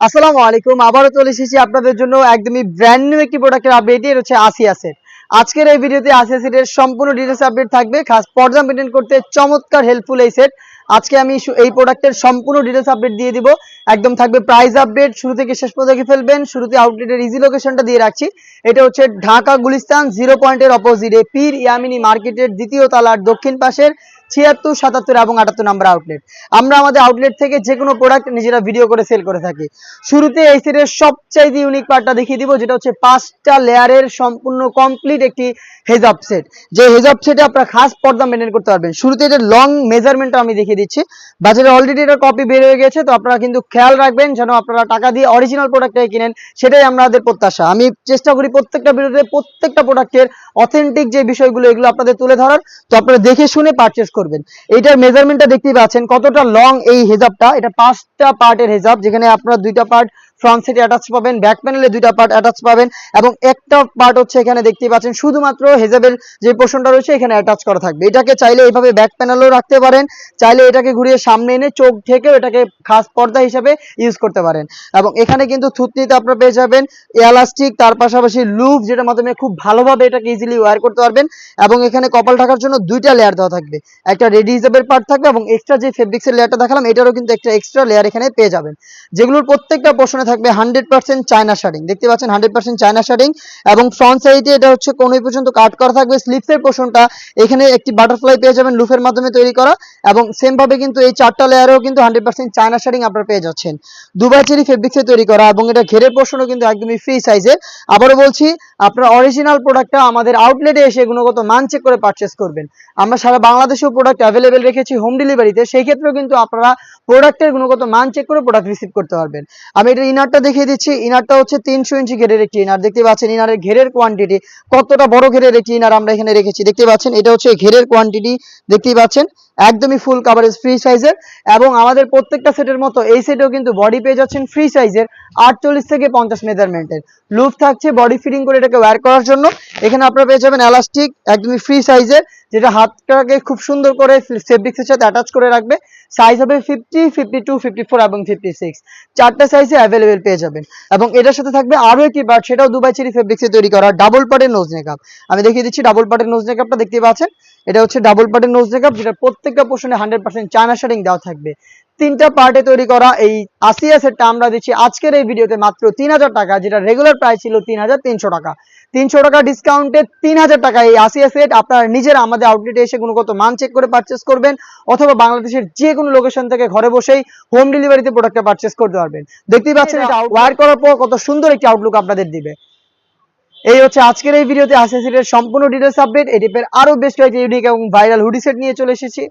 আসসালামু আলাইকুম। আবারও চলে এসেছি আপনাদের জন্য একদমই ব্র্যান্ড নিউ একটি প্রোডাক্টের আপডেট। এর হচ্ছে আসিয়া সেট। আজকের এই ভিডিওতে আসিয়া সেটের সম্পূর্ণ ডিটেইলস আপডেট থাকবে। খাস পর্দা মেইনটেইন করতে চমৎকার হেল্পফুল এই সেট। আজকে আমি এই প্রোডাক্টের সম্পূর্ণ ডিটেইলস আপডেট দিয়ে দিব। একদম থাকবে প্রাইস আপডেট, শুরু থেকে শেষ পর্যন্ত দেখে ফেলবেন। শুরুতে আউটলেটের ইজি লোকেশনটা দিয়ে রাখছি। এটা হচ্ছে ঢাকা গুলিস্তান 0 পয়েন্টের অপোজিটে পীর ইয়ামিনী মার্কেটের দ্বিতীয় তলার দক্ষিণ পাশের 76, 77 এবং 78 নম্বর আউটলেট। আমরা আমাদের আউটলেট থেকে যে কোনো প্রোডাক্ট নিজেরা ভিডিও করে সেল করে থাকি। শুরুতে এই সেটের সবচাইতে ইউনিক পার্টটা দেখিয়ে দিব, যেটা হচ্ছে 5টা লেয়ারের সম্পূর্ণ কমপ্লিট একটি হেজাব সেট। যে হেজাব সেটে আপনারা খাস পর্দা মেনটেন করতে পারবেন। শুরুতে এটা লং মেজারমেন্টটা আমি দেখিয়ে দিচ্ছি। বাজারে অলরেডি এটা কপি বের হয়ে গেছে, তো আপনারা কিন্তু খেয়াল রাখবেন যেন আপনারা টাকা দিয়ে অরিজিনাল প্রোডাক্টটাই কিনেন, সেটাই আমাদের প্রত্যাশা। আমি চেষ্টা করি প্রত্যেকটা ভিডিওতে প্রত্যেকটা প্রোডাক্টের অথেন্টিক যে বিষয়গুলো এগুলো আপনাদের তুলে ধরার, তো আপনারা দেখে শুনে পারচেস করবেন। এইটার মেজারমেন্টটা দেখতেই পাচ্ছেন কতটা লং এই হেজাবটা। এটা 5টা পার্টের হেজাব, যেখানে আপনারা 2টা পার্ট ফ্রন্ট সাইডে অ্যাটাচ পাবেন, ব্যাক প্যানেলে 2টা পার্ট অ্যাটাচ পাবেন এবং একটা পার্ট হচ্ছে এখানে দেখতেই পাচ্ছেন শুধুমাত্র হেজাবের যে পোর্শনটা রয়েছে এখানে অ্যাটাচ করা থাকবে। এটাকে চাইলে এইভাবে ব্যাক প্যানেলেও রাখতে পারেন, চাইলে এটাকে ঘুরিয়ে সামনে এনে চোখ ঢেকেও এটাকে খাস পর্দা হিসেবে ইউজ করতে পারেন। এবং এখানে কিন্তু থুতনিতে আপনারা পেয়ে যাবেন এলাস্টিক, তার পাশাপাশি লুপ, যেটার মাধ্যমে খুব ভালোভাবে এটাকে ইজিলি ওয়্যার করতে পারবেন। এবং এখানে কপাল ঢাকার জন্য 2টা লেয়ার দেওয়া থাকবে, একটা রেডি হিসাবের পার্ট থাকবে এবং এক্সট্রা যে ফেব্রিক্সের লেয়ারটা দেখালাম এটারও কিন্তু একটা এক্সট্রা লেয়ার এখানে পেয়ে যাবেন, যেগুলোর প্রত্যেকটা পোর্শনে থাকবে 100% চায়না শাড়িং। দেখতে পাচ্ছেন 100% চায়না শাড়িং। এবং ফ্রন্ট সাইডে এটা হচ্ছে কোন পর্যন্ত কাট করা থাকবে। স্লিপসের পোর্শনটা এখানে একটি বাটারফ্লাই পেয়ে যাবেন লুফের মাধ্যমে তৈরি করা, এবং সেম ভাবে কিন্তু এই 4টা লেয়ারেও কিন্তু 100% চায়না শাড়িং আপনারা পেয়ে যাচ্ছেন, দুবাই চেরি ফেব্রিক্সে তৈরি করা। এবং এটা ঘেরের পোর্শনও কিন্তু একদমই ফ্রি সাইজের। আবারও বলছি, আপনারা অরিজিনাল প্রোডাক্টটা আমাদের আউটলেটে এসে গুণগত মান চেক করে পারচেস করবেন। আমরা সারা বাংলাদেশেও প্রোডাক্ট অ্যাভেলেবেল রেখেছি হোম ডেলিভারিতে, সেই ক্ষেত্রেও কিন্তু আপনারা প্রোডাক্টের গুণগত মান চেক করে প্রোডাক্ট রিসিভ করতে পারবেন। আমি এটা ইনারটা দেখিয়ে দিচ্ছি। ইনারটা হচ্ছে 300 ইঞ্চি ঘেরের একটি ইনার। দেখতে পাচ্ছেন ইনারের ঘেরের কোয়ান্টিটি কতটা বড় ঘেরের একটি ইনার আমরা এখানে রেখেছি। দেখতে পাচ্ছেন এটা হচ্ছে ঘেরের কোয়ান্টিটি, দেখতেই পাচ্ছেন একদমই ফুল কাভারেজ ফ্রি সাইজের। এবং আমাদের প্রত্যেকটা সেটের মতো এই সেটেও কিন্তু বডি পেয়ে যাচ্ছেন ফ্রি সাইজের 48 থেকে 50 মেজারমেন্টের। লুপ থাকছে বডি ফিটিং করে এটাকে ওয়্যার করার জন্য। এখানে আপনারা পেয়ে যাবেন এলাস্টিক একদমই ফ্রি সাইজের, যেটা হাতটাকে খুব সুন্দর করে ফেব্রিক্সের সাথে অ্যাটাচ করে রাখবে। সাইজ হবে 50, 52, 54 এবং 56, 4টা সাইজে অ্যাভেলেবেল পেয়ে যাবেন। এবং এটার সাথে থাকবে আরো একটি পার্ট, সেটাও দুবাই চেরি ফেব্রিক্সে তৈরি করা ডাবল পার্টের নোজ নেকআপ। আমি দেখিয়ে দিচ্ছি ডাবল পার্টের নোজ নেকআপটা। দেখতে পাচ্ছেন এটা হচ্ছে ডাবল পার্টের নোজ নেকআপ, যেটা প্রত্যেকটা পোর্শনে 100% চায়না শাড়িং দেওয়া থাকবে। 3টা পার্টে তৈরি করা এই আসিয়া সেটটা আমরা দিচ্ছি আজকের এই ভিডিওতে মাত্র 3000 টাকা, যেটা রেগুলার প্রাইস ছিল 3300 টাকা। 300 টাকা ডিসকাউন্টে 3000 টাকা এই আসিয়া সেট আপনারা নিজেরা আমাদের আউটলেটে এসে গুণগত মান চেক করে পারচেস করবেন, অথবা বাংলাদেশের যে কোনো লোকেশন থেকে ঘরে বসেই হোম ডেলিভারিতে প্রোডাক্টটা পারচেস করতে পারবেন। দেখতেই পাচ্ছেন এটা ওয়্যার করার পর কত সুন্দর একটি আউটলুক আপনাদের দিবে। এই হচ্ছে আজকের এই ভিডিওতে আসিয়া সেটের সম্পূর্ণ ডিটেইলস আপডেট। এই টাইপের আরো বেশ কয়েকটি ইউনিক এবং ভাইরাল হুডি সেট নিয়ে চলে এসেছি।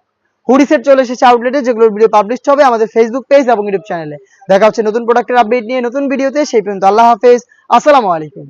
হুডি সেট চলে এসেছে আউটলেটে, যেগুলোর ভিডিও পাবলিশ হবে আমাদের ফেসবুক পেজ এবং ইউটিউব চ্যানেলে। দেখা হচ্ছে নতুন প্রোডাক্টের আপডেট নিয়ে নতুন ভিডিওতে। সেই পর্যন্ত আল্লাহ হাফেজ, আসসালামু আলাইকুম।